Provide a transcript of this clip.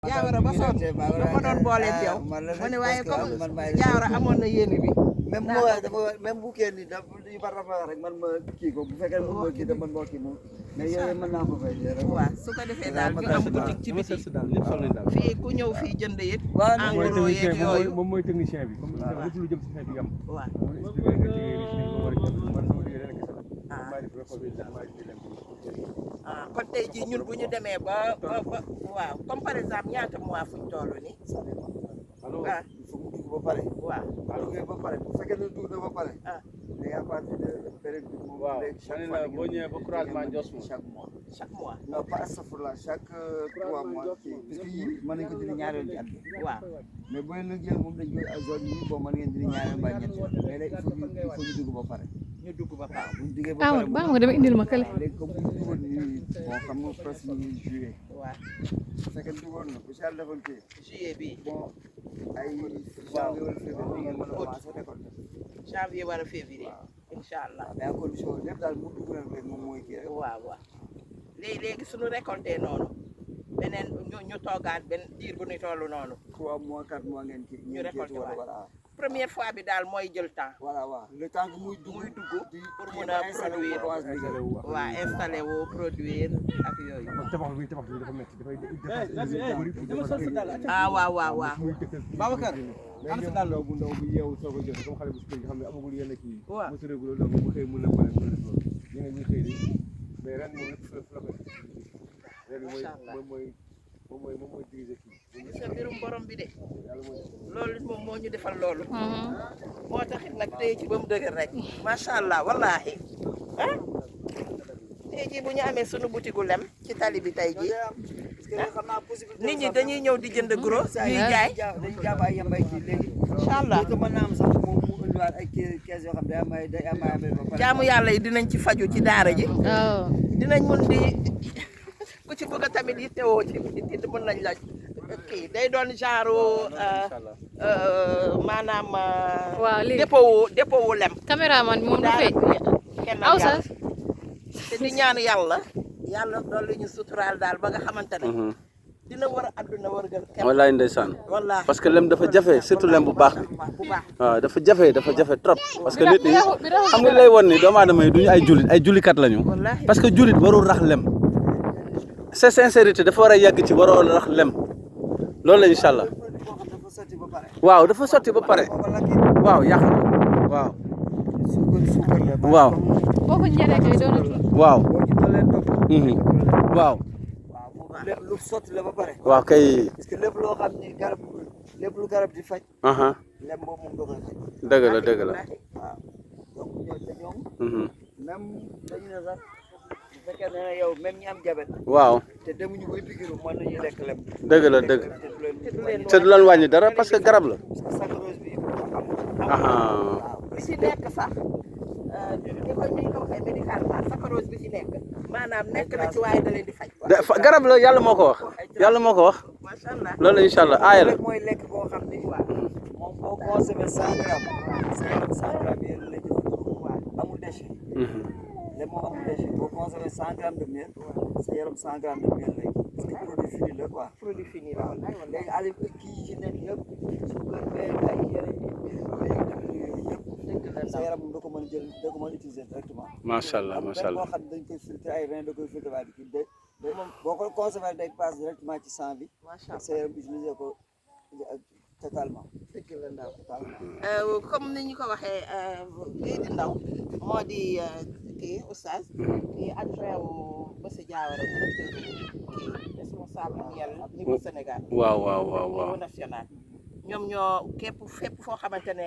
Diawara ba sonn ba ma doon booleeg yow ma ne waaye comme Diawara amoon na yéene bi. même mu dafa même bu kenn ni dafa yu bari dafa rek man ma kii ko bu fekkee mën ma kii da man moo kii moom mais yooyu mën naa ko fay waaw su ko defee daal ñu am boutique ci biti fii ku ñëw fii jënd it en gros yeeg yooyu moom mooy technicien bi comme lépp lu jëm si xeet bi am waaw kon tey jii ñun bu ñu demee ba waaw comme par exemple ñaata mois fuñ toll nii ah il faut mu dugg ba pare waaw duggee ba pare bu fekkee ne dugg na ba pare mais à partir de période bi moom chaque fois boo ñëwee ba croisement Ndios moom chaque mois non pas astafurlah chaque 3 mois kii parce que yii mën nañ ko dindi ñaari yoon ci at bi waaw mais boo leen la jël moom dañ koy zone yi bon mën ngeen dindi ñaari yoon ba ñetti yoon mais léegi il faut ñu dugg ba pare ñu dugg ba pare bu ñu duggee ba pare baax nga dama indil ma kële léegi comme bu ñu duggoon nii bon xam nga presque ñu ngi juillet waaw bu fekkee duggoon na bu si yàlla defoon kii juillet bi bon ay janvier wala février ngeen mën a commencé récolter janvier wala février incha allah mais à condition lépp daal mu dugg na rek moom mooy kii rek waaw waaw léegi suñu récolté noonu beneen ñu toogaat benn diir bu ñu toll noonu 3 mois 4 mois ngeen kii ñu récolté waat voilà première fois bi daal mooy jël temps voilà waaw le temps que muy dugg pour mun a produire waaw installé wu produire ak yooyu tabax bi dafa métti dafay ah waaw waaw waaw Babacar am sa dàll bu ndaw bu yeewu soo ko joxe comme xale bu si kër gi xam ne amagul yenn kii mu si régulé donc bu xëy mën na pare mën na def loolu ñu ne ñu xëy di mais ren moom lépp la koy ren mooy dirigé kii gis nga mbirum borom bi de loolu moom moo ñu defal loolu moo taxit nag tey ci ba mu dëgër rek macha allah wallaahi ah tey jii bu ñu amee sunu butigu lem ci tali bi tey jii nit ñi dañuy ñëw di jënd gros ñuy jaay dañuy jàpp ay yambay kii léegi incha allah te mën naa am sax moom mu indiwaat ay kees yoo xam day am ay ba pare jaamu yàlla yi dinañ ci faju ci daara ji dinañ mun di ku ci bëgg a tamit yittewoo ci mën nañ la kii day doon genre maanaam waaw lii dépôt wu lem caméraman bi moom dafay aw sax te di ñaan yàlla doolu ñu suturaal daal ba nga xamante ne dina war a àdduna war gën wallaay ndeysaan wallaahi parce que lem dafa jafe surtout lem bu baax bi bu baax waaw dafa jafe trop parce que nit ñi xam nga lay won ni doomu aadama yi duñu ay jullikat lañu parce que jullit warul rax lem c'est sincérité dafa war a yàgg ci waroo rax lem loolu la incha allah waaw dafa sotti ba pare waaw yàq waaw waaw boo ko njëlee kay doon na kii waaw waaw lu sotti la ba pare waaw kay parce que lépp loo xam ni garab lépp lu garab di faj lem boobu moom doo koy faj dëgg la waaw donc ñoom même dañu ne sax bu fekkee ne yow même ñi am jabet waaw te demuñu koy pikiru mën nañuy lekk lem dëgg la te du leen wàññi dara parce que garab la parce que saccharose bi bi ci nekk sax di ko ñu ko waxee médicalement saccharose bi ci nekk maanaam nekk na ci waaye da leen di faj garab la yàlla moo ko wax macha allah loolu la incha allah aaya la mooy lekk boo xam ni moom boo consommé 100 grammes 100 grammes yéen la jëfandikoo amul déchet le moo amul déchet boo consommé 100 grammes de miel sa yaram 100 grammes de miel lay parce que produit fini la quoi produit fini la léegi ali kii yi ci nekk yëpp suukar beeg ay yeneen sa yaram da ko mën a jël da ko mën a utiliser directement macha allah moo xam ne dañ koy filtrer ay rein da koy filtrer waaye kii boo ko consommé day passe directement ci sang bi sa yaram utiliser ko totalement dëgg la ndaw comme ni ñu ko waxee lii di ndaw moo di kii oustaz kii adjoint wu monsieur Diawara directeur kii responsable miel niveau Sénégal waaw niveau national ñoom ñoo fépp foo xamante ne